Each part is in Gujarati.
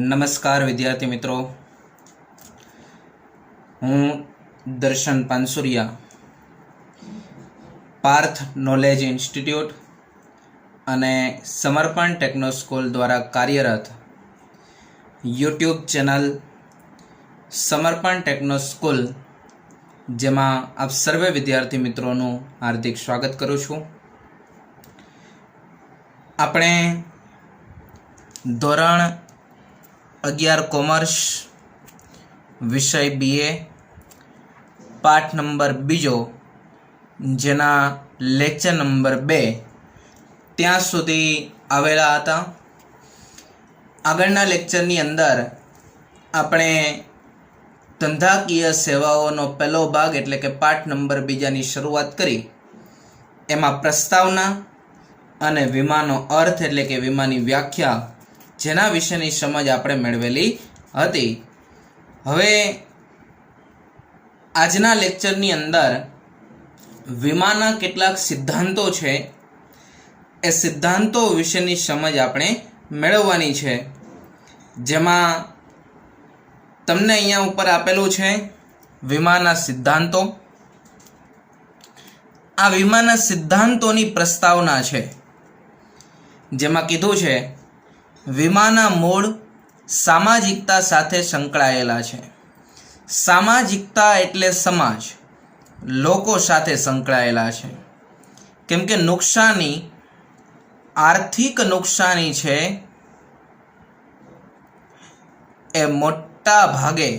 નમસ્કાર વિદ્યાર્થી મિત્રો, હું દર્શન પાનસુરિયા પાર્થ નોલેજ ઇન્સ્ટિટ્યૂટ અને સમર્પણ ટેકનો સ્કૂલ દ્વારા કાર્યરત યુટ્યુબ ચેનલ સમર્પણ ટેકનો સ્કૂલ જેમાં આપ સર્વે વિદ્યાર્થી મિત્રોનું હાર્દિક સ્વાગત કરું છું। આપણે ધોરણ 11 કોમર્સ વિષય BA પાઠ નંબર 2 જેના લેક્ચર નંબર 2 ત્યાં સુધી આવેલા હતા। આગળના લેક્ચરની અંદર આપણે ધંધાકીય સેવાઓનો પહેલો ભાગ એટલે કે પાઠ નંબર 2 ની શરૂઆત કરી। એમાં પ્રસ્તાવના અને વીમાનો અર્થ એટલે કે વીમાની વ્યાખ્યા જેના વિશેની સમજ આપણે મેળવેલી હતી। હવે આજના લેક્ચરની અંદર વીમાના કેટલાક સિદ્ધાંતો છે, એ સિદ્ધાંતો વિશેની સમજ આપણે મેળવવાની છે। જેમાં તમને અહીંયા ઉપર આપેલું છે વીમાના સિદ્ધાંતો। આ વીમાના સિદ્ધાંતોની પ્રસ્તાવના છે, જેમાં કીધું છે વીમાના મૂળ સામાજિકતા સાથે સંકળાયેલા છે। સામાજિકતા એટલે સમાજ, લોકો સાથે સંકળાયેલા છે, કેમ કે નુકસાની આર્થિક નુકસાની છે એ મોટા ભાગે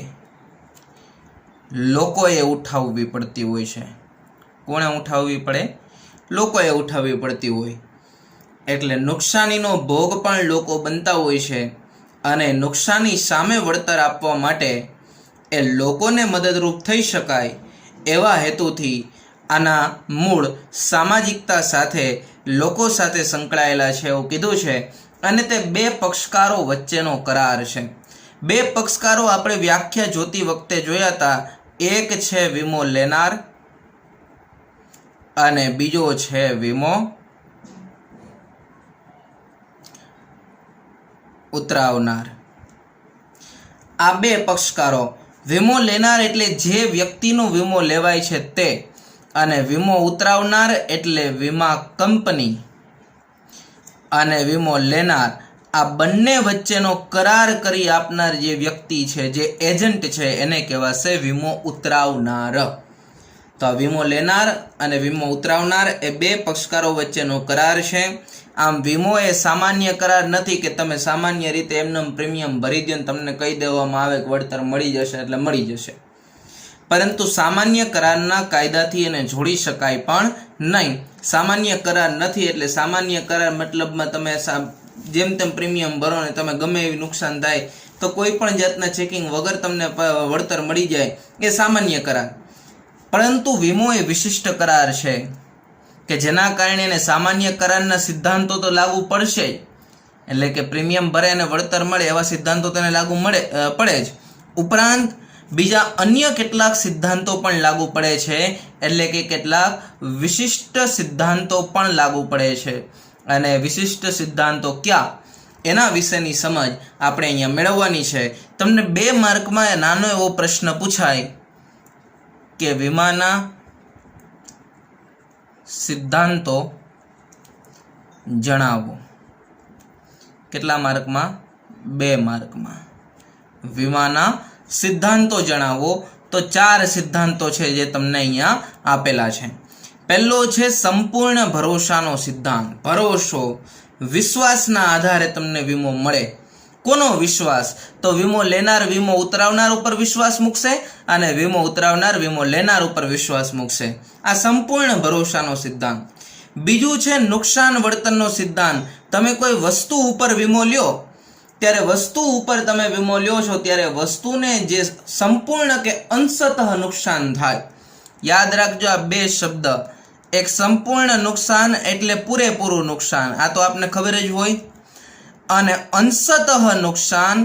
લોકોએ ઉઠાવવી પડતી હોય છે। કોણે ઉઠાવવી પડે? લોકોએ ઉઠાવવી પડતી હોય, એટલે નુકસાનીનો ભોગ પણ લોકો બનતા હોય છે અને નુકસાની સામે વળતર આપવા માટે એ લોકોને મદદરૂપ થઈ શકાય એવા હેતુથી આના મૂળ સામાજિકતા સાથે લોકો સાથે સંકળાયેલા છે એવું કીધું છે। અને તે બે પક્ષકારો વચ્ચેનો કરાર છે। બે પક્ષકારો આપણે વ્યાખ્યા જોતી વખતે જોયા હતા, એક છે વીમો લેનાર અને બીજો છે વીમો ઉતરાવનાર। આ બે પક્ષકારો, વીમો લેનાર એટલે જે વ્યક્તિનો વીમો લેવાય છે તે, અને વીમો ઉતરાવનાર એટલે વીમા કંપની અને વીમો લેનાર, આ બંને વચ્ચેનો કરાર કરી આપનાર જે વ્યક્તિ છે, જે એજન્ટ છે, એને કહેવાશે વીમો ઉતરાવનાર। તો વીમો લેનાર અને વીમો ઉતરાવનાર એ બે પક્ષકારો વચ્ચેનો કરાર છે। આમ વીમો એ સામાન્ય કરાર નથી કે તમે સામાન્ય રીતે એમને પ્રીમિયમ ભરી દો, તમને કહી દેવામાં આવે કે વળતર મળી જશે એટલે મળી જશે, પરંતુ સામાન્ય કરારના કાયદાથી એને જોડી શકાય પણ નહીં। સામાન્ય કરાર નથી એટલે સામાન્ય કરાર મતલબમાં તમે જેમ તેમ પ્રીમિયમ ભરો ને તમે ગમે એવી નુકસાન થાય તો કોઈ પણ જાતના ચેકિંગ વગર તમને વળતર મળી જાય એ સામાન્ય કરાર। પરંતુ વીમો એ વિશિષ્ટ કરાર છે કે જેના કારણે એને સામાન્ય કરારના સિદ્ધાંતો તો લાગુ પડશે જ, એટલે કે પ્રીમિયમ ભરે અને વળતર મળે એવા સિદ્ધાંતો તેને લાગુ પડે જ, ઉપરાંત બીજા અન્ય કેટલાક સિદ્ધાંતો પણ લાગુ પડે છે, એટલે કે કેટલાક વિશિષ્ટ સિદ્ધાંતો પણ લાગુ પડે છે। અને વિશિષ્ટ સિદ્ધાંતો ક્યાં એના વિશેની સમજ આપણે અહીંયા મેળવવાની છે। તમને 2 માર્કમાં નાનો એવો પ્રશ્ન પૂછાય કે વીમાના સિદ્ધાંતો જણાવો। કેટલા માર્કમાં? 2 માર્કમાં। વીમાના સિદ્ધાંતો જણાવો તો 4 સિદ્ધાંતો છે જે તમને અહીંયા આપેલા છે। પહેલો છે સંપૂર્ણ ભરોસાનો સિદ્ધાંત। ભરોસો, વિશ્વાસના આધારે તમને વીમો મળે। કોનો વિશ્વાસ? તો વીમો લેનાર વીમો ઉતરાવનાર ઉપર વિશ્વાસ મૂકશે અને વીમો ઉતરાવનાર વીમો લેનાર ઉપર વિશ્વાસ મૂકશે। આ સંપૂર્ણ ભરોસાનો સિદ્ધાંત। બીજું છે નુકસાન વળતરનો સિદ્ધાંત। તમે કોઈ વસ્તુ ઉપર વીમો લ્યો ત્યારે વસ્તુ ઉપર તમે વીમો લ્યો છો ત્યારે વસ્તુને જે સંપૂર્ણ કે અંશતઃ નુકસાન થાય, યાદ રાખજો આ 2 શબ્દ, એક સંપૂર્ણ નુકસાન એટલે પૂરેપૂરું નુકસાન, આ તો આપને ખબર જ હોય, અને અંશતઃ નુકસાન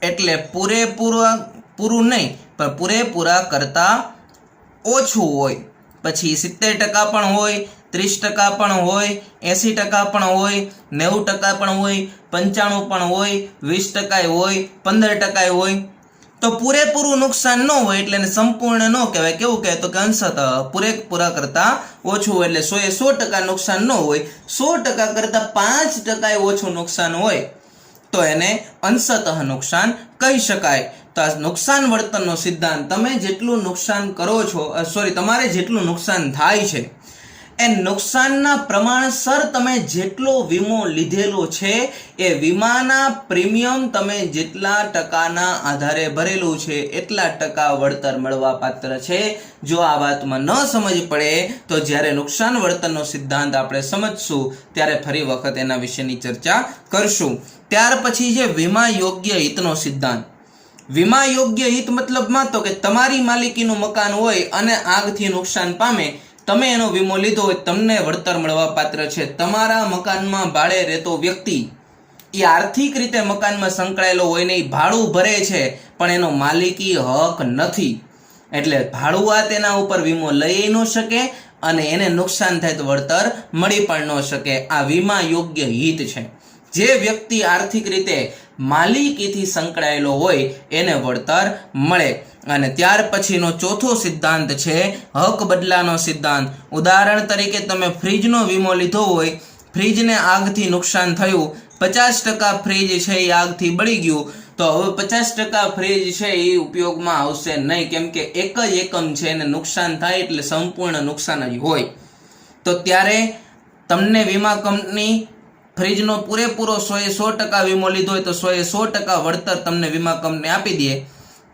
એટલે પૂરું નહીં પણ પૂરેપૂરા કરતા ઓછું હોય। પછી 70% પણ હોય, 30% પણ હોય, 80% પણ હોય, 90% પણ હોય, 95 પણ હોય, 20% હોય, 15% હોય, તો પૂરેપૂરું નુકસાન ન હોય એટલે એને સંપૂર્ણ ન કહેવાય. કેવું કહેવાય? તો કે અંશતઃ, પૂરેપૂરા કરતાં ઓછું હોય. એટલે 100% નુકસાન ન હોય, 100% કરતાં 5% ઓછું નુકસાન હોય તો એને અંશતઃ નુકસાન કહી શકાય. તો આ નુકસાન વર્તનનો સિદ્ધાંત, તમે જેટલું નુકસાન કરો છો, તમારે જેટલું નુકસાન થાય છે એ નુકસાનના પ્રમાણસર તમે જેટલો વીમો લીધેલો છે એ વીમાના પ્રીમિયમ તમે જેટલા ટકાના આધારે ભરેલું છે એટલા ટકા વળતર મળવા પાત્ર છે. જો આ વાતમાં ન સમજ પડે તો જ્યારે નુકસાન વર્તનનો સિદ્ધાંત આપણે સમજશું ત્યારે ફરી વખત એના વિશેની ચર્ચા કરશું. ત્યાર પછી છે વીમા યોગ્ય હિતનો સિદ્ધાંત. વીમા યોગ્ય હિત મતલબમાં તો કે તમારી માલિકીનું મકાન હોય અને આગથી નુકસાન પામે, તમે એનો વીમો લીધો હોય, તમને વળતર મળવા પાત્ર છે. તમારા મકાનમાં ભાડે રહેતો વ્યક્તિ એ આર્થિક રીતે મકાનમાં સંકળાયેલો હોય ને, ભાડું ભરે છે પણ એનો માલિકી હક નથી, એટલે ભાડુઆત એના ઉપર વીમો લઈ ન શકે અને એને નુકસાન થાય તો વળતર મળી પણ ન શકે. આ વીમા યોગ્ય હિત છે. જે વ્યક્તિ આર્થિક રીતે માલિકીથી સંકળાયેલો હોય એને વળતર મળે. અને ત્યાર પછીનો ચોથો સિદ્ધાંત છે હક બદલાનો સિદ્ધાંત. ઉદાહરણ તરીકે તમે ફ્રીજનો વીમો લીધો હોય, ફ્રીજને આગથી નુકસાન થયું, 50% ફ્રીજ છે એ આગથી બળી ગયું, તો હવે 50% ફ્રીજ છે એ ઉપયોગમાં આવશે નહીં, કેમ કે એક જ એકમ છે એને નુકસાન થાય એટલે સંપૂર્ણ નુકસાન જ હોય. તો ત્યારે તમને વીમા કંપની ફ્રીજનો પૂરેપૂરો 100% વીમો લીધો હોય તો 100% વળતર તમને વીમા કંપની આપી દે.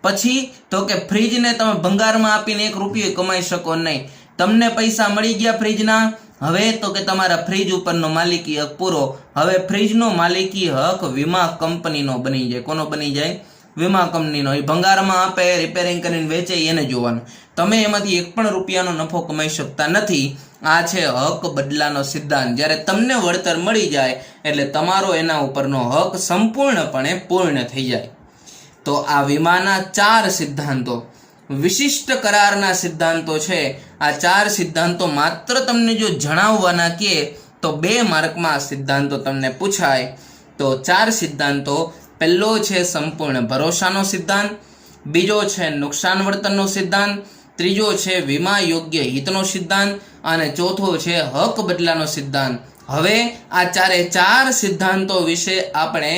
પછી તો કે ફ્રીજને તમે ભંગારમાં આપીને 1 રૂપિયો કમાઈ શકો નહીં. તમને પૈસા મળી ગયા ફ્રીજના, હવે તો કે તમારા ફ્રીજ ઉપરનો માલિકી હક પૂરો. હવે ફ્રીજનો માલિકી હક વીમા કંપનીનો બની જાય. કોનો બની જાય? વીમા કંપનીનો. એ ભંગારમાં આપે, રિપેરિંગ કરીને વેચે એને જોવાનું. તમે એમાંથી 1 પણ રૂપિયાનો નફો કમાઈ શકતા નથી. આ છે હક બદલાનો સિદ્ધાંત. જ્યારે તમને વળતર મળી જાય એટલે તમારો એના ઉપરનો હક સંપૂર્ણપણે પૂર્ણ થઈ જાય. તો આ વીમાના 4 સિદ્ધાંતો, વિશિષ્ટ કરારના સિદ્ધાંતો છે. આ 4 સિદ્ધાંતો માત્ર તમને જો જણાવવાના કે તો 2 માર્કમાં સિદ્ધાંતો તમને પૂછાય. તો 4 સિદ્ધાંતો, પહેલો છે સંપૂર્ણ ભરોસાનો સિદ્ધાંત, બીજો છે નુકસાન વર્તનનો સિદ્ધાંત, ત્રીજો છે વીમા યોગ્ય હિતનો સિદ્ધાંત અને ચોથો છે હક બદલાનો સિદ્ધાંત. હવે આ 4 સિદ્ધાંતો વિશે આપણે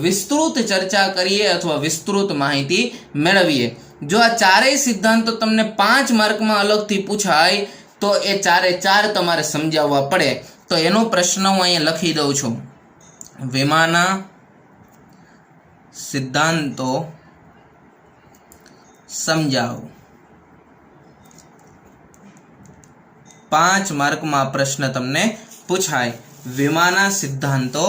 વિસ્તૃત ચર્ચા કરીએ અથવા વિસ્તૃત માહિતી મેળવીએ. જો આ 4 સિદ્ધાંતો તમને 5 માર્કમાં અલગથી પૂછાય તો એ 4 તમારે સમજાવવા પડે. તો એનો પ્રશ્ન હું અહીંયા લખી દઉં છું. વીમાના સિદ્ધાંતો સમજાવો. 5 માર્કમાં પ્રશ્ન તમને પૂછાય, વીમાના સિદ્ધાંતો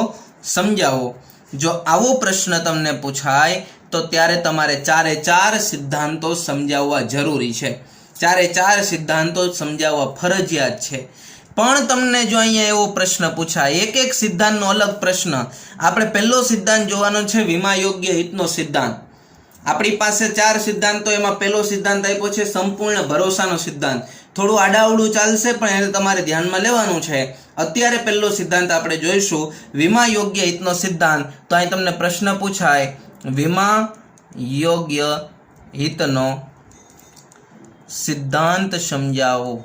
સમજાવો. જો આવો પ્રશ્ન તમને પૂછાય તો ત્યારે તમારે 4 સિદ્ધાંતો સમજાવવા જરૂરી છે. 4 સિદ્ધાંતો સમજાવવા ફરજિયાત છે. પણ તમને જો અહીંયા એવો પ્રશ્ન પૂછાય, એક સિદ્ધાંતનો અલગ પ્રશ્ન, આપણે પહેલો સિદ્ધાંત જોવાનો છે વીમા યોગ્ય હિતનો સિદ્ધાંત. આપણી પાસે 4 સિદ્ધાંતો, એમાં પહેલો સિદ્ધાંત આપ્યો છે સંપૂર્ણ ભરોસાનો સિદ્ધાંત. થોડું આડાવડું ચાલશે પણ એને તમારે ધ્યાનમાં લેવાનું છે. અત્યારે પહેલો સિદ્ધાંત આપણે જોઈશું વીમા યોગ્ય હિતનો સિદ્ધાંત. તો અહીં તમને પ્રશ્ન પૂછાય વીમા યોગ્ય હિતનો સિદ્ધાંત સમજાવો,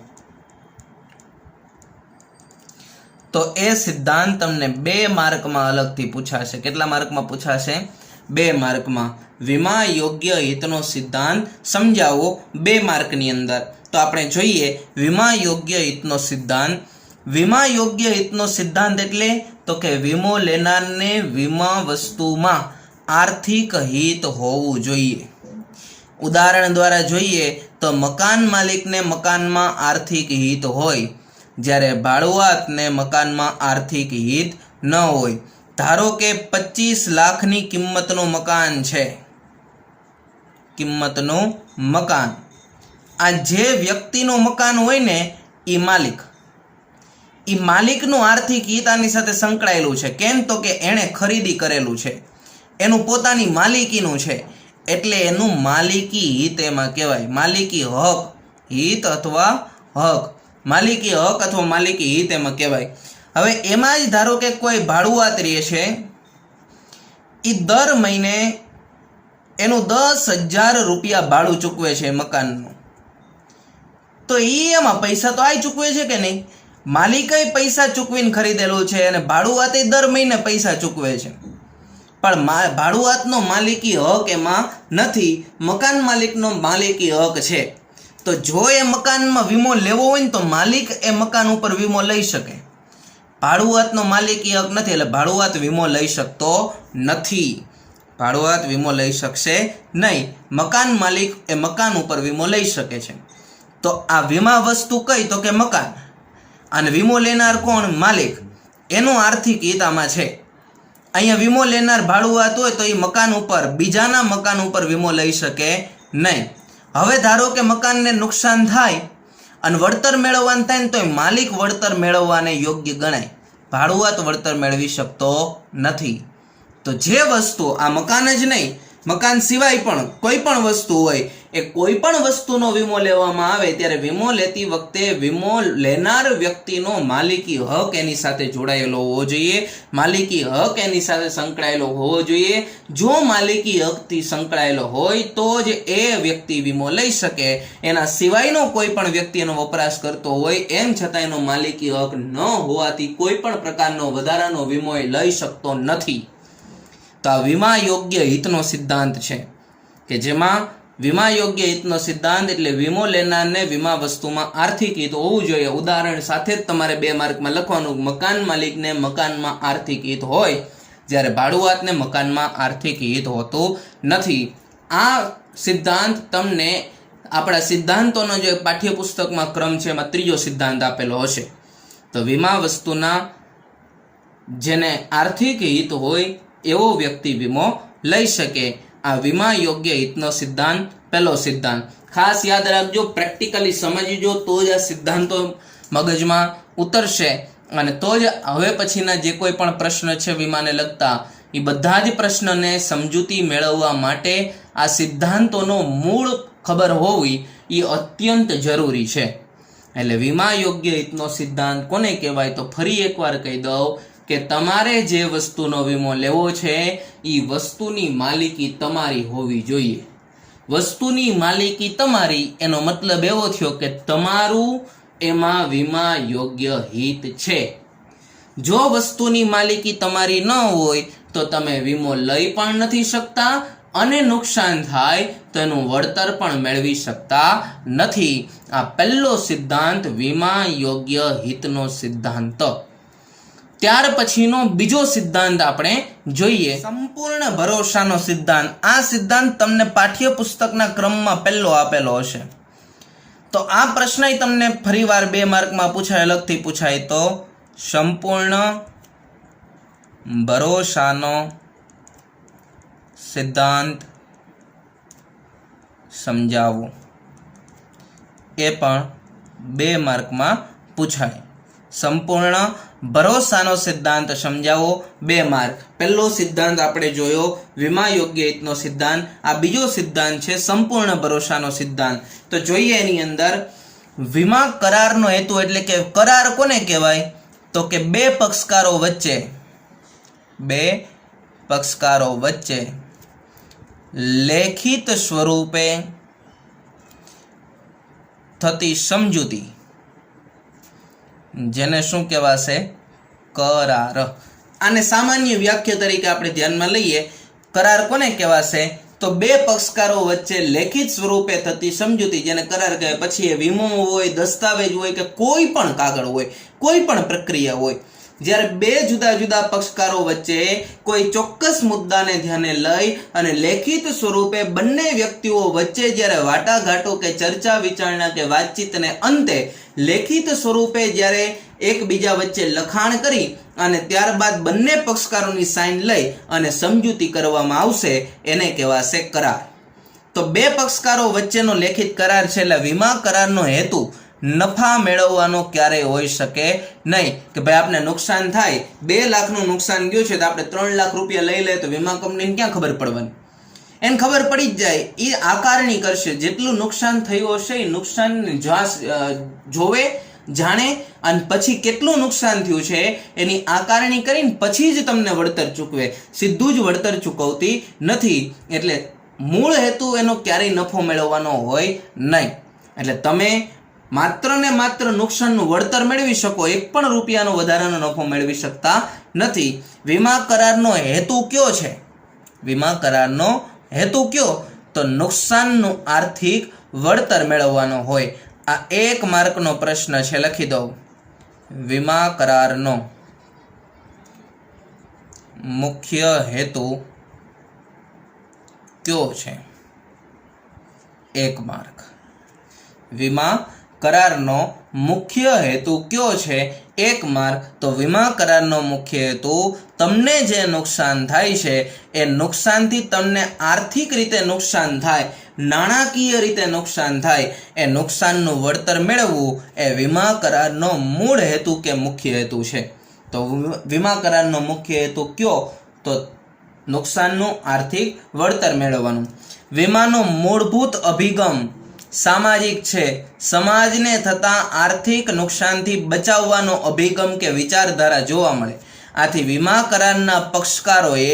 તો એ સિદ્ધાંત તમને 2 માર્કમાં અલગથી પૂછાશે. કેટલા માર્કમાં પૂછાશે? 2 માર્કમાં. વીમા યોગ્ય હિતનો સિદ્ધાંત સમજાવો 2 માર્કની અંદર. તો આપણે જોઈએ વીમા યોગ્ય હિતનો સિદ્ધાંત. વીમા યોગ્ય હિતનો સિદ્ધાંત એટલે તો કે વીમો લેનારને વીમા વસ્તુમાં આર્થિક હિત હોવું જોઈએ. ઉદાહરણ દ્વારા જોઈએ તો મકાન માલિકને મકાનમાં આર્થિક હિત હોય, જ્યારે ભાડુઆતને મકાનમાં આર્થિક હિત ન હોય. ધારો કે 25 લાખની કિંમતનું મકાન છે, કિંમતનું મકાન. આ જે વ્યક્તિનું મકાન હોય ને એ માલિકનું આર્થિક હિત આની સાથે સંકળાયેલું છે. કેમ? તો કે એણે ખરીદી કરેલું છે, એનું પોતાની માલિકીનું છે, એટલે એનું માલિકી હિત એમાં કહેવાય. માલિકી હક, હિત અથવા હક, માલિકી હક અથવા માલિકી હિત એમાં કહેવાય. હવે એમાં જ ધારો કે કોઈ ભાડુઆત રહે છે, એ દર મહિને એનું 10,000 રૂપિયા ભાડું ચૂકવે છે મકાનનું, તો એમાં પૈસા તો આ ચૂકવે છે કે નહીં? માલિકે પૈસા ચૂકવીને ખરીદેલું છે અને ભાડુઆતે દર મહિને પૈસા ચૂકવે છે, પણ ભાડુઆતનો માલિકી હક એમાં નથી, મકાન માલિકનો માલિકી હક છે. તો જો એ મકાનમાં વીમો લેવો હોય ને તો માલિક એ મકાન ઉપર વીમો લઈ શકે. ભાડુઆતનો માલિકી હક નથી એટલે ભાડુઆત વીમો લઈ શકતો નથી. ભાડુઆત વીમો લઈ શકશે નહીં. મકાન માલિક એ મકાન ઉપર વીમો લઈ શકે છે. તો આ વીમા વસ્તુ કઈ? તો કે મકાન. અને વીમો લેનાર કોણ? માલિક. એનું આર્થિક હિત આમાં છે. અહીંયા વીમો લેનાર ભાડુઆત હોય તો એ મકાન ઉપર, બીજાના મકાન ઉપર વીમો લઈ શકે નહીં. હવે ધારો કે મકાનને નુકસાન થાય અને વળતર મેળવવાનું થાય ને તો માલિક વળતર મેળવવાને યોગ્ય ગણાય, ભાડુઆત વળતર મેળવી શકતો નથી. તો જે વસ્તુ, આ મકાન જ નહીં, મકાન સિવાય પણ કોઈ પણ વસ્તુ હોય, એ કોઈ પણ વસ્તુનો વીમો લેવામાં આવે ત્યારે વીમો લેતી વખતે વીમો લેનાર વ્યક્તિનો માલિકી હક એની સાથે જોડાયેલો હોવો જોઈએ, માલિકી હક એની સાથે સંકળાયેલો હોવો જોઈએ. જો માલિકી હકથી સંકળાયેલો હોય તો જ એ વ્યક્તિ વીમો લઈ શકે. એના સિવાયનો કોઈ પણ વ્યક્તિ એનો વપરાશ કરતો હોય એમ છતાં એનો માલિકી હક ન હોવાથી કોઈ પણ પ્રકારનો વધારાનો વીમો એ લઈ શકતો નથી. તો આ વીમા યોગ્ય હિતનો સિદ્ધાંત છે કે જેમાં વીમા યોગ્ય હિતનો સિદ્ધાંત એટલે વીમો લેનારને વીમા વસ્તુમાં આર્થિક હિત હોવું જોઈએ. ઉદાહરણ સાથે જ તમારે 2 માર્કમાં લખવાનું, મકાન માલિકને મકાનમાં આર્થિક હિત હોય, જ્યારે ભાડુઆતને મકાનમાં આર્થિક હિત હોતું નથી. આ સિદ્ધાંત તમને આપણા સિદ્ધાંતોનો જે પાઠ્યપુસ્તકમાં ક્રમ છે એમાં 3જો સિદ્ધાંત આપેલો હશે. તો વીમા વસ્તુના જેને આર્થિક હિત હોય એવો વ્યક્તિ વીમો લઈ શકે. આ વીમા યોગ્ય હિતનો સિદ્ધાંત પહેલો સિદ્ધાંત. ખાસ યાદ રાખજો, પ્રેક્ટિકલી સમજજો તો જ આ સિદ્ધાંતો મગજમાં ઉતરશે અને તો જ હવે પછીના જે કોઈ પણ પ્રશ્ન છે વીમાને લગતા, એ બધા જ પ્રશ્નને સમજૂતી મેળવવા માટે આ સિદ્ધાંતોનો મૂળ ખબર હોવી એ અત્યંત જરૂરી છે. એટલે વીમા યોગ્ય હિતનો સિદ્ધાંત કોને કહેવાય? તો ફરી એકવાર કહી દઉં કે તમારે જે વસ્તુનો વીમો લેવો છે એ વસ્તુની માલિકી તમારી હોવી જોઈએ. વસ્તુની માલિકી તમારી એનો મતલબ એવો થયો કે તમારું એમાં વીમા યોગ્ય હિત છે. જો વસ્તુની માલિકી તમારી ન હોય તો તમે વીમો લઈ પણ નથી શકતા અને નુકસાન થાય તો એનું વળતર પણ મેળવી શકતા નથી. આ પહેલો સિદ્ધાંત વીમા યોગ્ય હિતનો સિદ્ધાંત. ત્યાર પછીનો બીજો સિદ્ધાંત આપણે જોઈએ, સંપૂર્ણ ભરોસાનો સિદ્ધાંત. આ સિદ્ધાંત તમને પાઠ્યપુસ્તકના ક્રમમાં પહેલો આપેલો હશે. તો આ પ્રશ્ન તમને ફરીવાર 2 માર્કમાં પૂછાય, અલગથી પૂછાય તો સંપૂર્ણ ભરોસાનો સિદ્ધાંત સમજાવો. એ પણ 2 માર્કમાં પૂછાય. સંપૂર્ણ ભરોસાનો સિદ્ધાંત સમજાવો, 2 માર્ક. પહેલો સિદ્ધાંત આપણે જોયો વીમા યોગ્ય હિતનો સિદ્ધાંત. આ બીજો સિદ્ધાંત છે સંપૂર્ણ ભરોસાનો સિદ્ધાંત. તો જોઈએ એની અંદર વીમા કરારનો હેતુ એટલે કે કરાર કોને કહેવાય? તો કે 2 પક્ષકારો વચ્ચે લેખિત સ્વરૂપે થતી સમજૂતી, જેને શું કહેવાશે? કરાર. આને સામાન્ય વ્યાખ્યા તરીકે આપણે ધ્યાનમાં લઈએ. કરાર કોને કહેવાશે? તો 2 પક્ષકારો વચ્ચે લેખિત સ્વરૂપે થતી સમજૂતી, જેને કરાર કહેવાય. પછી એ વીમો હોય, દસ્તાવેજ હોય કે કોઈ પણ કાગળ હોય, કોઈ પણ પ્રક્રિયા હોય, જ્યારે 2 જુદા જુદા પક્ષકારો વચ્ચે કોઈ ચોક્કસ મુદ્દાને ધ્યાને લઈ અને લેખિત સ્વરૂપે બંને વ્યક્તિઓ વચ્ચે જ્યારે વાટાઘાટો કે ચર્ચા વિચારણા કે વાતચીતને અંતે લેખિત સ્વરૂપે જ્યારે એકબીજા વચ્ચે લખાણ કરી અને ત્યારબાદ બંને પક્ષકારોની સાઇન લઈ અને સમજૂતી કરવામાં આવશે, એને કહેવાશે કરાર. તો 2 પક્ષકારો વચ્ચેનો લેખિત કરાર છે. એટલે વીમા કરારનો હેતુ નફા મેળવવાનો ક્યારેય હોઈ શકે નહીં. કે ભાઈ આપણે નુકસાન થાય, 2 લાખનું નુકસાન ગયું છે તો આપણે 3 લાખ રૂપિયા લઈ લે તો વીમા કંપનીને ક્યાં ખબર પડવાની? એને ખબર પડી જ જાય, એ આકારણી કરશે, જેટલું નુકસાન થયું હશે એ નુકસાન જોવે, જાણે, અને પછી કેટલું નુકસાન થયું છે એની આકારણી કરીને પછી જ તમને વળતર ચૂકવે, સીધું જ વળતર ચૂકવતી નથી. એટલે મૂળ હેતુ એનો ક્યારેય નફો મેળવવાનો હોય નહીં. એટલે તમે માત્ર ને માત્ર નુકસાનનું વળતર મેળવી શકો, એક પણ રૂપિયાનો વધારાનો નફો મેળવી શકતા નથી. વીમા કરારનો હેતુ કયો છે? વીમા કરારનો હેતુ કયો? તો નુકસાનનું આર્થિક વળતર મેળવવાનો હોય. આ 1 માર્કનો પ્રશ્ન છે, લખી દો. વીમા કરારનો મુખ્ય હેતુ કયો છે? 1 માર્ક. વીમા કરારનો મુખ્ય હેતુ કયો છે? 1 માર્ક. તો વીમા કરારનો મુખ્ય હેતુ તમને જે નુકસાન થાય છે એ નુકસાનથી તમને આર્થિક રીતે નુકસાન થાય, નાણાકીય રીતે નુકસાન થાય, એ નુકસાનનું વળતર મેળવવું એ વીમા કરારનો મૂળ હેતુ કે મુખ્ય હેતુ છે. તો વીમા કરારનો મુખ્ય હેતુ કયો? તો નુકસાનનું આર્થિક વળતર મેળવવાનું. વીમાનો મૂળભૂત અભિગમ સામાજિક છે. સમાજને થતા આર્થિક નુકસાનથી બચાવવાનો અભિગમ કે વિચારધારા જોવા મળે. આથી વીમા કરારના પક્ષકારોએ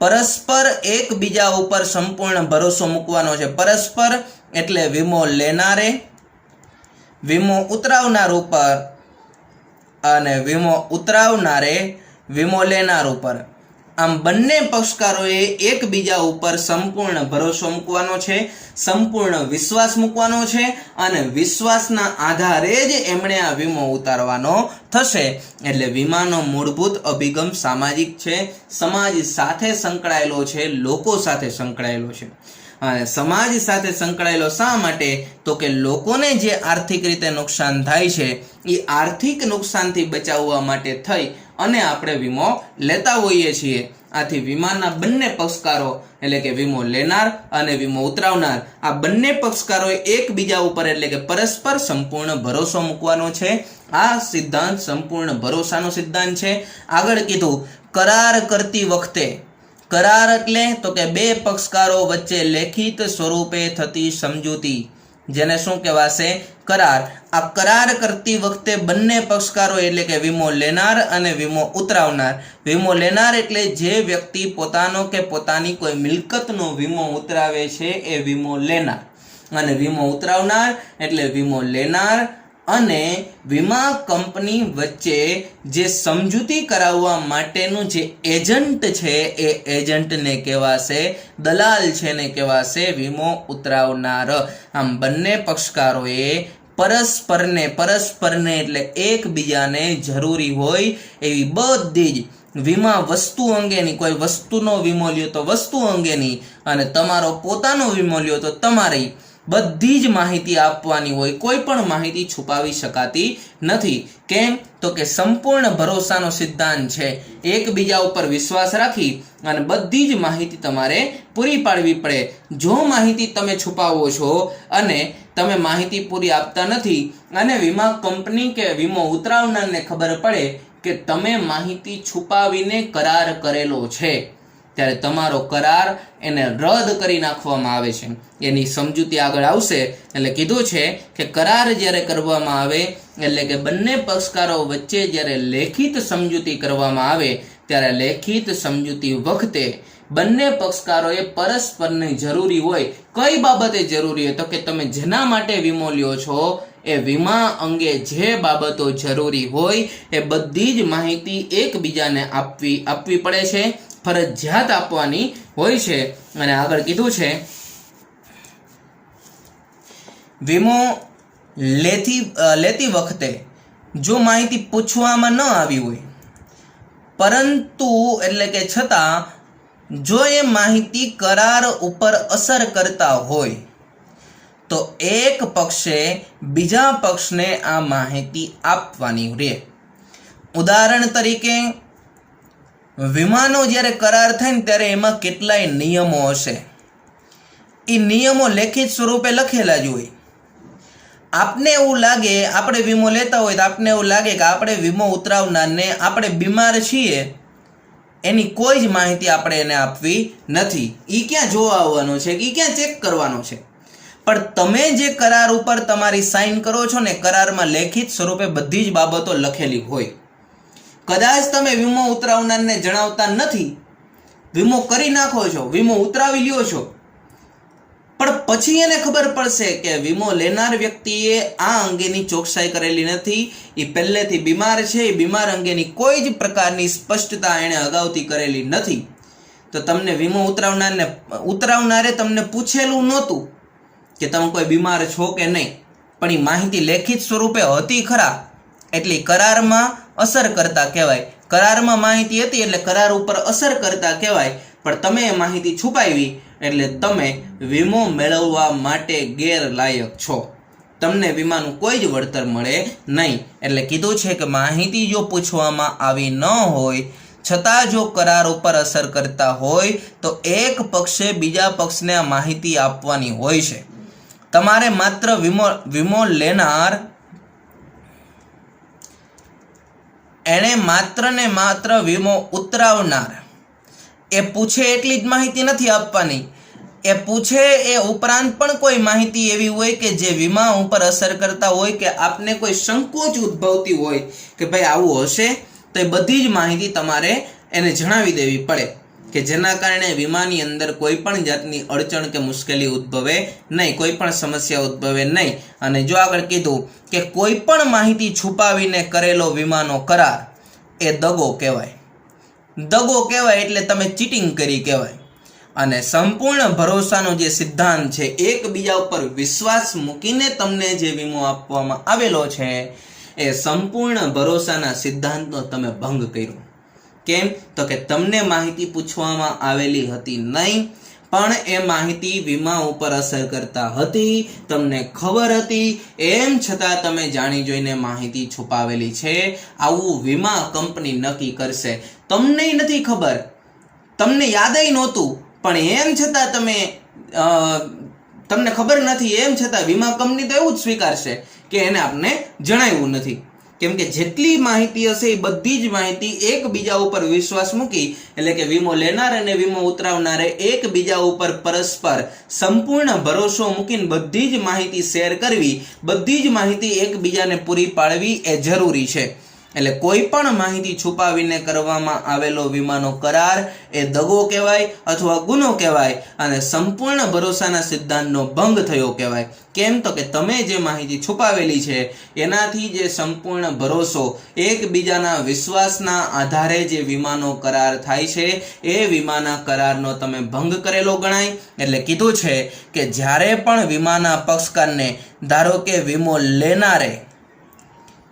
પરસ્પર એકબીજા ઉપર સંપૂર્ણ ભરોસો મૂકવાનો છે. પરસ્પર એટલે વીમો લેનારે વીમો ઉતરાવનાર ઉપર અને વીમો ઉતરાવનારે વીમો લેનાર ઉપર. આમ બંને પક્ષકારોએ એકબીજા ઉપર સંપૂર્ણ ભરોસો મૂકવાનો છે, સંપૂર્ણ વિશ્વાસ મૂકવાનો છે, અને વિશ્વાસના આધારે જ એમણે આ વીમો ઉતારવાનો થશે. એટલે વીમાનો મૂળભૂત અભિગમ સામાજિક છે, સમાજ સાથે સંકળાયેલો છે, લોકો સાથે સંકળાયેલો છે. અને સમાજ સાથે સંકળાયેલો શા માટે? તો કે લોકોને જે આર્થિક રીતે નુકસાન થાય છે એ આર્થિક નુકસાનથી બચાવવા માટે થઈ અને આપણે વીમો લેતા હોઈએ છીએ. આથી વીમાના બંને પક્ષકારો એટલે કે વીમો લેનાર અને વીમો ઉતરાવનાર, આ બંને પક્ષકારોએ એકબીજા ઉપર એટલે કે પરસ્પર સંપૂર્ણ ભરોસો મૂકવાનો છે. આ સિદ્ધાંત સંપૂર્ણ ભરોસાનો સિદ્ધાંત છે. આગળ કીધું કરાર કરતી વખતે. કરાર એટલે તો કે બે પક્ષકારો વચ્ચે લેખિત સ્વરૂપે થતી સમજૂતી, જેને શું કહેવાશે? કરાર. આ કરાર કરતી વખતે બંને પક્ષકારો એટલે કે વીમો લેનાર અને વીમો ઉતરાવનાર. વીમો લેનાર એટલે જે વ્યક્તિ પોતાનો કે પોતાની કોઈ મિલકતનો વીમો ઉતરાવે છે એ વીમો લેનાર, અને વીમો ઉતરાવનાર એટલે વીમો લેનાર અને વીમા કંપની વચ્ચે જે સમજૂતી કરાવવા માટેનું જે એજન્ટ છે એ એજન્ટને કહેવાશે, દલાલ છે ને કહેવાશે વીમો ઉતરાવનાર. આમ બંને પક્ષકારોએ પરસ્પરને એટલે એકબીજાને જરૂરી હોય એવી બધી જ વીમા વસ્તુ અંગેની, કોઈ વસ્તુનો વીમો લ્યો તો વસ્તુ અંગેની, અને તમારો પોતાનો વીમો લ્યો તો તમારી બધી જ માહિતી આપવાની હોય. કોઈ પણ માહિતી છુપાવી શકાતી નથી. કેમ? તો કે સંપૂર્ણ ભરોસાનો સિદ્ધાંત છે. એકબીજા ઉપર વિશ્વાસ રાખી અને બધી જ માહિતી તમારે પૂરી પાડવી પડે. જો માહિતી તમે છુપાવો છો અને તમે માહિતી પૂરી આપતા નથી અને વીમા કંપની કે વીમો ઉતરાવનારને ખબર પડે કે તમે માહિતી છુપાવીને કરાર કરેલો છે, ત્યારે તમારો કરાર એને રદ કરી નાખવામાં આવે છે. એની સમજૂતી આગળ આવશે. એટલે કીધું છે કે કરાર જ્યારે કરવામાં આવે એટલે કે બંને પક્ષકારો વચ્ચે જ્યારે લેખિત સમજૂતી કરવામાં આવે ત્યારે લેખિત સમજૂતી વખતે બંને પક્ષકારોએ પરસ્પરની જરૂરી હોય. કઈ બાબતે જરૂરી હોય? તો કે તમે જેના માટે વીમો લ્યો છો એ વીમા અંગે જે બાબતો જરૂરી હોય એ બધી જ માહિતી એકબીજાને આપવી પડે છે, ફરજિયાત આપવાની હોય છે. અને આગળ કીધું છે વીમો લેતી વખતે જો માહિતી પૂછવામાં ન આવી હોય પરંતુ એટલે કે છતાં જો એ માહિતી કરાર ઉપર અસર કરતા હોય તો એક પક્ષે બીજા પક્ષને આ માહિતી આપવાની રહે. ઉદાહરણ તરીકે વીમાનો જ્યારે કરાર થાય ને ત્યારે એમાં કેટલાય નિયમો હશે. એ નિયમો લેખિત સ્વરૂપે લખેલા જ હોય. આપને એવું લાગે, આપણે વીમો લેતા હોય તો આપને એવું લાગે કે આપણે વીમો ઉતરાવનારને આપણે બીમાર છીએ એની કોઈ જ માહિતી આપણે એને આપવી નથી. એ ક્યાં જોવા આવવાનો છે, એ ક્યાં ચેક કરવાનો છે? પણ તમે જે કરાર ઉપર તમારી સાઇન કરો છો ને, કરારમાં લેખિત સ્વરૂપે બધી જ બાબતો લખેલી હોય. કદાચ તમે વીમો ઉતરાવનારને જણાવતા નથી, વીમો કરી નાખો છો, વીમો ઉતરાવી લ્યો છો, પણ પછી એને ખબર પડશે કે વીમો લેનાર વ્યક્તિએ આ અંગેની ચોકસાઈ કરેલી નથી, એ પહેલેથી બીમાર છે, એ બીમાર અંગેની કોઈ જ પ્રકારની સ્પષ્ટતા એણે અગાઉથી કરેલી નથી, તો તમને વીમો ઉતરાવનારે તમને પૂછેલું નહોતું કે તમે કોઈ બીમાર છો કે નહીં, પણ એ માહિતી લેખિત સ્વરૂપે હતી ખરા, એટલે કરારમાં અસર કરતા કહેવાય. કરારમાં માહિતી હતી એટલે કરાર ઉપર અસર કરતા કહેવાય, પણ તમે એ માહિતી છુપાવી એટલે તમે વીમો મેળવવા માટે ગેરલાયક છો. તમને વીમાનું કોઈ જ વળતર મળે નહીં. એટલે કીધું છે કે માહિતી જો પૂછવામાં આવી ન હોય છતાં જો કરાર ઉપર અસર કરતા હોય તો એક પક્ષે બીજા પક્ષને આ માહિતી આપવાની હોય છે. તમારે માત્ર વીમો લેનાર એણે માત્ર ને માત્ર વીમો ઉતરાવનાર એ પૂછે એટલી જ માહિતી નથી આપવાની. એ પૂછે એ ઉપરાંત પણ કોઈ માહિતી એવી હોય કે જે વીમા ઉપર અસર કરતા હોય કે આપને કોઈ સંકોચ ઉદ્ભવતી હોય કે ભાઈ આવું હશે, તો એ બધી જ માહિતી તમારે એને જણાવી દેવી પડે કે જેના કારણે વીમાની અંદર કોઈ પણ જાતની અડચણ કે મુશ્કેલી ઉદ્ભવે નહીં, કોઈ પણ સમસ્યા ઉદ્ભવે નહીં. અને જો આગળ કીધું કે કોઈ પણ માહિતી છુપાવીને કરેલો વીમાનો કરાર એ દગો કહેવાય. દગો કહેવાય એટલે તમે ચીટિંગ કરી કહેવાય. અને સંપૂર્ણ ભરોસાનો જે સિદ્ધાંત છે, એકબીજા ઉપર વિશ્વાસ મૂકીને તમને જે વીમો આપવામાં આવેલો છે એ સંપૂર્ણ ભરોસાના સિદ્ધાંતનો તમે ભંગ કર્યો. કેમ? તો કે તમને માહિતી પૂછવામાં આવેલી હતી નહીં, પણ એ માહિતી વીમા ઉપર અસર કરતા હતી, તમને ખબર હતી, એમ છતાં તમે જાણી જોઈને માહિતી છુપાવેલી છે. આવું વીમા કંપની નક્કી કરશે. તમને નથી ખબર, તમને યાદય નહોતું, પણ એમ છતાં તમને ખબર નથી, એમ છતાં વીમા કંપની તો એવું જ સ્વીકારશે કે એને આપને જણાવ્યું નથી. કેમ કે જેટલી માહિતી હશે એ બધી જ માહિતી એકબીજા ઉપર વિશ્વાસ મૂકી, એટલે કે વીમો લેનાર અને વીમો ઉતરાવનારે એકબીજા ઉપર પરસ્પર સંપૂર્ણ ભરોસો મૂકીને બધી જ માહિતી શેર કરવી, બધી જ માહિતી એકબીજાને પૂરી પાડવી એ જરૂરી છે. એટલે કોઈ પણ માહિતી છુપાવીને કરવામાં આવેલો વીમાનો કરાર એ દગો કહેવાય અથવા ગુનો કહેવાય અને સંપૂર્ણ ભરોસાના સિદ્ધાંતનો ભંગ થયો કહેવાય. કેમ? તો કે તમે જે માહિતી છુપાવેલી છે એનાથી જે સંપૂર્ણ ભરોસો, એકબીજાના વિશ્વાસના આધારે જે વીમાનો કરાર થાય છે એ વીમાના કરારનો તમે ભંગ કરેલો ગણાય. એટલે કીધું છે કે જ્યારે પણ વીમાના પક્ષકારને, ધારો કે વીમો લેનારે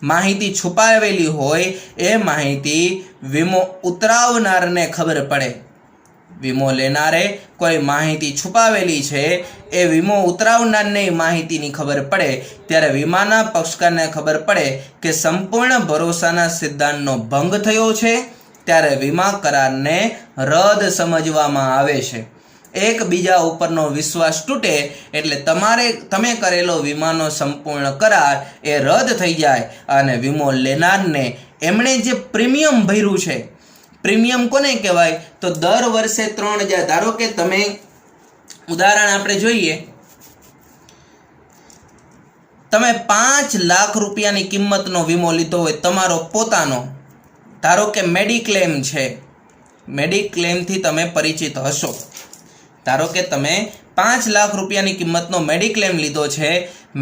માહિતી છુપાવેલી હોય એ માહિતી વીમો ઉતરાવનારને ખબર પડે. વીમો લેનારે કોઈ માહિતી છુપાવેલી છે એ વીમો ઉતરાવનારને માહિતીની ખબર પડે ત્યારે વીમાના પક્ષકારને ખબર પડે કે સંપૂર્ણ ભરોસાના સિદ્ધાંતનો ભંગ થયો છે, ત્યારે વીમા કરારને રદ સમજવામાં આવે છે. એકબીજા ઉપરનો વિશ્વાસ તૂટે એટલે તમે કરેલો વીમાનો સંપૂર્ણ કરાર એ રદ થઈ જાય અને વીમો લેનારને એમણે જે પ્રીમિયમ ભર્યું છે, પ્રીમિયમ કોને કહેવાય? તો દર વર્ષે 3000, ધારો કે તમે ઉદાહરણ આપણે જોઈએ, તમે 5 લાખ રૂપિયાની કિંમતનો વીમો લીધો હોય તમારો પોતાનો, ધારો કે મેડિક્લેમ છે, મેડિક્લેમથી તમે પરિચિત હશો. ધારો કે તમે 5 લાખ રૂપિયાની કિંમતનો મેડિક્લેમ લીધો છે.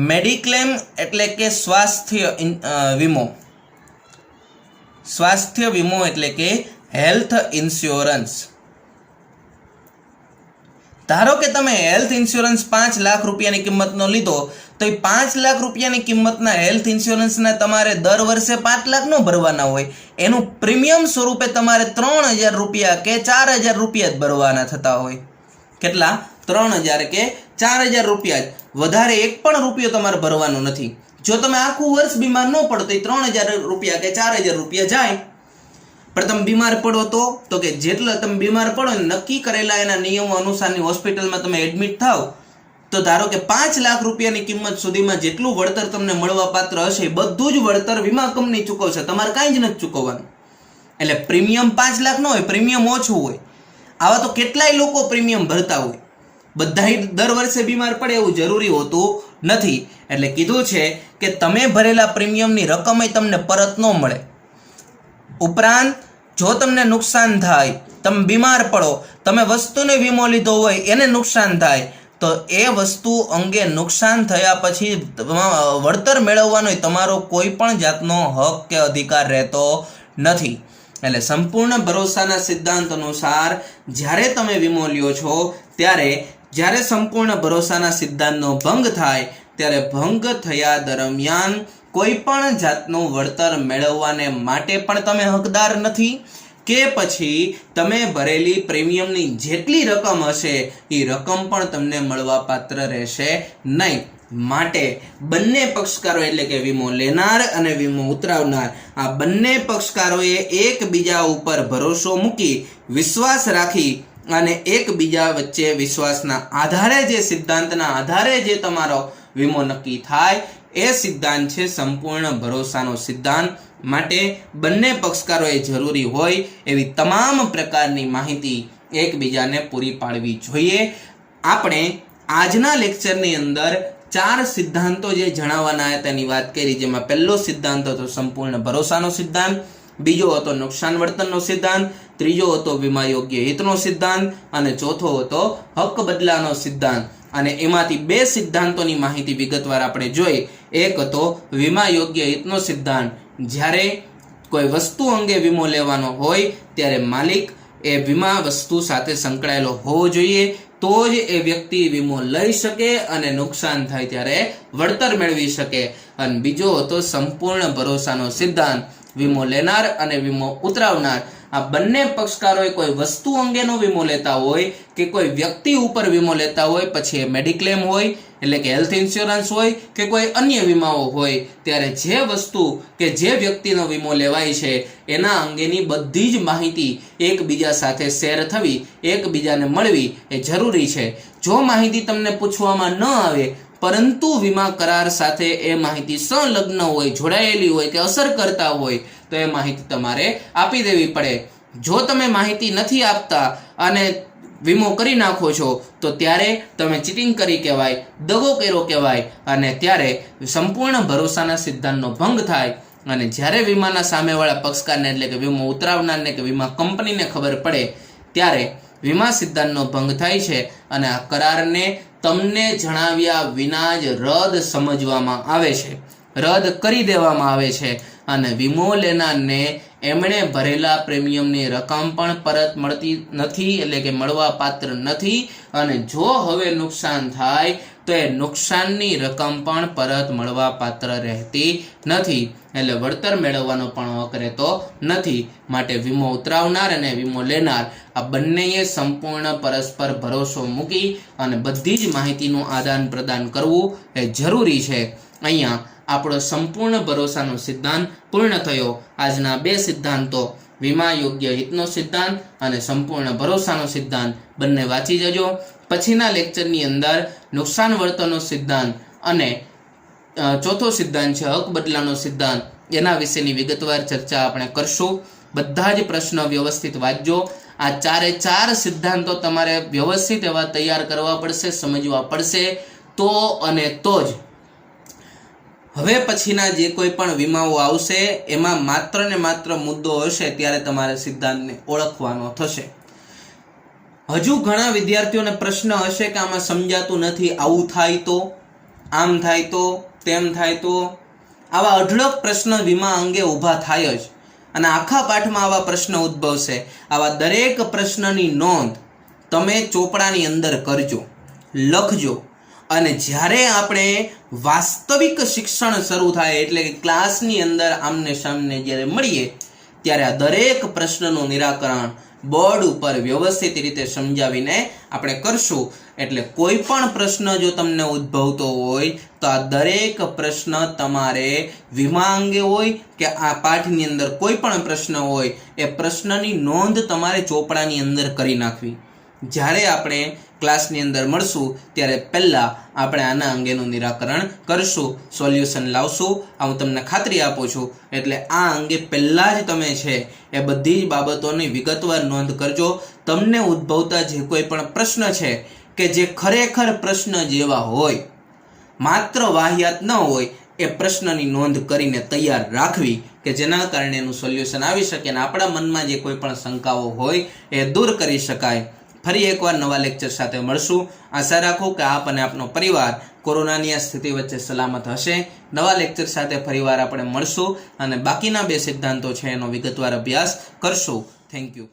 મેડિક્લેમ એટલે કે સ્વાસ્થ્ય વીમો. સ્વાસ્થ્ય વીમો એટલે કે હેલ્થ ઇન્સ્યોરન્સ. ધારો કે તમે હેલ્થ ઇન્સ્યોરન્સ 5 લાખ રૂપિયાની કિંમતનો લીધો, તો એ 5 લાખ રૂપિયાની કિંમતના હેલ્થ ઇન્સ્યોરન્સના તમારે દર વર્ષે 5 લાખ ન ભરવાના હોય, એનું પ્રીમિયમ સ્વરૂપે તમારે 3000 રૂપિયા કે 4000 રૂપિયા જ ભરવાના થતા હોય. કેટલા? 3000 કે 4000 રૂપિયા જ, વધારે એક પણ રૂપિયો તમારે ભરવાનો નથી. જો તમે આખું વર્ષ બીમાર ન પડો તો 3000 રૂપિયા કે 4000 રૂપિયા જાય. પણ તમે બીમાર પડો તો કે જેટલા તમે બીમાર પડો નક્કી કરેલા એના નિયમો અનુસારની હોસ્પિટલમાં તમે એડમિટ થાવ, તો ધારો કે 5 લાખ રૂપિયાની કિંમત સુધીમાં જેટલું વળતર તમને મળવા પાત્ર હશે બધું જ વળતર વીમા કંપની ચૂકવશે, તમારે કાંઈ જ નથી ચૂકવવાનું. એટલે પ્રીમિયમ 5 લાખ ન હોય, પ્રીમિયમ ઓછું હોય. આવા તો કેટલાય લોકો પ્રીમિયમ ભરતા હોય. બધા દર વર્ષે બીમાર પડે એવું જરૂરી હોતું નથી. એટલે કીધું છે કે તમે ભરેલા પ્રીમિયમની રકમ તમને પરત ન મળે. ઉપરાંત જો તમને નુકસાન થાય, તમે બીમાર પડો, તમે વસ્તુને વીમો લીધો હોય એને નુકસાન થાય, તો એ વસ્તુ અંગે નુકસાન થયા પછી વળતર મેળવવાનો તમારો કોઈ પણ જાતનો હક કે અધિકાર રહેતો નથી. એટલે સંપૂર્ણ ભરોસાના સિદ્ધાંત અનુસાર જ્યારે તમે વીમો લ્યો છો ત્યારે જ્યારે સંપૂર્ણ ભરોસાના સિદ્ધાંતનો ભંગ થાય ત્યારે ભંગ થયા દરમિયાન કોઈ પણ જાતનું વળતર મેળવવાને માટે પણ તમે હકદાર નથી કે પછી તમે ભરેલી પ્રીમિયમની જેટલી રકમ હશે એ રકમ પણ તમને મળવા પાત્ર રહેશે નહીં. માટે બંને પક્ષકારો એટલે કે વીમો લેનાર અને વીમો ઉતરાવનાર આ બંને પક્ષકારોએ એકબીજા ઉપર ભરોસો મૂકી વિશ્વાસ રાખી અને એકબીજા વચ્ચે વિશ્વાસના આધારે જે સિદ્ધાંતના આધારે જે તમારો વીમો નક્કી થાય એ સિદ્ધાંત છે સંપૂર્ણ ભરોસાનો સિદ્ધાંત. માટે બંને પક્ષકારોએ જરૂરી હોય એવી તમામ પ્રકારની માહિતી એકબીજાને પૂરી પાડવી જોઈએ. આપણે આજના લેક્ચરની અંદર 4 સિદ્ધાંતો જે જણાવવાના હતા તેની વાત કરી, જેમાં પહેલો સિદ્ધાંત હતો સંપૂર્ણ ભરોસાનો સિદ્ધાંત, બીજો હતો નુકસાન વળતરનો સિદ્ધાંત, ત્રીજો હતો વીમા યોગ્ય હિતનો સિદ્ધાંત અને ચોથો હતો હક બદલાનો સિદ્ધાંત. અને એમાંથી 2 સિદ્ધાંતોની માહિતી વિગતવાર આપણે જોઈ. એક હતો વીમા યોગ્ય હિતનો સિદ્ધાંત. જ્યારે કોઈ વસ્તુ અંગે વીમો લેવાનો હોય ત્યારે માલિક એ વીમા વસ્તુ સાથે સંકળાયેલો હોવો જોઈએ, તો જ એ વ્યક્તિ વીમો લઈ શકે અને નુકસાન થાય ત્યારે વળતર મેળવી શકે. અને બીજો હતો સંપૂર્ણ ભરોસાનો સિદ્ધાંત. વીમો લેનાર અને વીમો ઉતરાવનાર આ બંને પક્ષકારોએ કોઈ વસ્તુ અંગેનો વીમો લેતા હોય કે કોઈ વ્યક્તિ ઉપર વીમો લેતા હોય, પછી એ મેડિક્લેમ હોય એટલે કે હેલ્થ ઇન્સ્યોરન્સ હોય કે કોઈ અન્ય વીમાઓ હોય, ત્યારે જે વસ્તુ કે જે વ્યક્તિનો વીમો લેવાય છે એના અંગેની બધી જ માહિતી એકબીજા સાથે શેર થવી, એકબીજાને મળવી એ જરૂરી છે. જો માહિતી તમને પૂછવામાં ન આવે પરંતુ વીમા કરાર સાથે એ માહિતી સંલગ્ન હોય, જોડાયેલી હોય કે અસર કરતા હોય તો એ માહિતી તમારે આપી દેવી પડે. જો તમે માહિતી નથી આપતા અને વીમો કરી નાખો છો તો ત્યારે તમે ચીટિંગ કરી કહેવાય, દગો કર્યો કહેવાય અને ત્યારે સંપૂર્ણ ભરોસાના સિદ્ધાંતનો ભંગ થાય. અને જ્યારે વીમાના સામેવાળા પક્ષકારને એટલે કે વીમો ઉતરાવનારને કે વીમા કંપનીને ખબર પડે ત્યારે વીમા સિદ્ધાંતનો ભંગ થાય છે અને આ કરારને તમને જણાવ્યા વિના જ રદ સમજવામાં આવે છે, રદ કરી દેવામાં આવે છે અને વીમો લેનારને એમણે ભરેલા પ્રીમિયમની રકમ પણ પરત મળતી નથી, એટલે કે મળવા પાત્ર નથી. અને જો હવે નુકસાન થાય તો એ નુકસાનની રકમ પણ પરત મળવા પાત્ર રહેતી નથી, એટલે વળતર મેળવવાનો પણ હક રહેતો નથી. માટે વીમો ઉતરાવનાર અને વીમો લેનાર આ બંનેએ સંપૂર્ણ પરસ્પર ભરોસો મૂકી અને બધી જ માહિતીનું આદાન પ્રદાન કરવું એ જરૂરી છે. અહીંયા આપણો સંપૂર્ણ ભરોસાનો સિદ્ધાંત પૂર્ણ થયો. આજના 2 સિદ્ધાંતો વીમા યોગ્ય હિતનો સિદ્ધાંત અને સંપૂર્ણ ભરોસાનો સિદ્ધાંત બંને વાંચી જજો. પછીના લેક્ચરની અંદર નુકસાન વળતરનો સિદ્ધાંત અને ચોથો સિદ્ધાંત છે હક બદલાનો સિદ્ધાંત, એના વિશેની વિગતવાર ચર્ચા આપણે કરશું. બધા જ પ્રશ્નો વ્યવસ્થિત વાંચજો. આ 4 સિદ્ધાંતો તમારે વ્યવસ્થિત એવા તૈયાર કરવા પડશે, સમજવા પડશે, તો અને તો જ હવે પછીના જે કોઈ પણ વીમાઓ આવશે એમાં માત્ર ને માત્ર મુદ્દો હશે ત્યારે તમારે સિદ્ધાંતને ઓળખવાનો થશે. હજુ ઘણા વિદ્યાર્થીઓને પ્રશ્ન હશે કે આમાં સમજાતું નથી, આવું થાય તો, આમ થાય તો, તેમ થાય તો. આવા અઢળક પ્રશ્ન વીમા અંગે ઊભા થાય જ અને આખા પાઠમાં આવા પ્રશ્ન ઉદ્ભવશે. આવા દરેક પ્રશ્નની નોંધ તમે ચોપડાની અંદર કરજો, લખજો અને જ્યારે આપણે વાસ્તવિક શિક્ષણ શરૂ થાય એટલે કે ક્લાસની અંદર આમને સામને જ્યારે મળીએ ત્યારે આ દરેક પ્રશ્નનું નિરાકરણ બોર્ડ ઉપર વ્યવસ્થિત રીતે સમજાવીને આપણે કરશું. એટલે કોઈ પણ પ્રશ્ન જો તમને ઉદ્ભવતો હોય તો આ દરેક પ્રશ્ન તમારે વીમા અંગે હોય કે આ પાઠની અંદર કોઈ પણ પ્રશ્ન હોય એ પ્રશ્નની નોંધ તમારે ચોપડાની અંદર કરી નાખવી. જ્યારે આપણે ક્લાસની અંદર મળશું ત્યારે પહેલાં આપણે આના અંગેનું નિરાકરણ કરશું, સોલ્યુશન લાવશું. હું તમને ખાતરી આપું છું. એટલે આ અંગે પહેલાં જ તમે છે એ બધી જ બાબતોની વિગતવાર નોંધ કરજો. તમને ઉદ્ભવતા જે કોઈ પણ પ્રશ્ન છે કે જે ખરેખર પ્રશ્ન જેવા હોય, માત્ર વાહિયાત ન હોય, એ પ્રશ્નની નોંધ કરીને તૈયાર રાખવી કે જેના કારણે એનું સોલ્યુશન આવી શકે અને આપણા મનમાં જે કોઈ પણ શંકાઓ હોય એ દૂર કરી શકાય. ફરી એકવાર નવા લેક્ચર સાથે મળશું. આશા રાખું કે આપ અને આપનો પરિવાર કોરોનાની આ સ્થિતિ વચ્ચે સલામત હશે. નવા લેક્ચર સાથે ફરીવાર આપણે મળશું અને બાકીના 2 સિદ્ધાંતો છે એનો વિગતવાર અભ્યાસ કરશું. Thank you.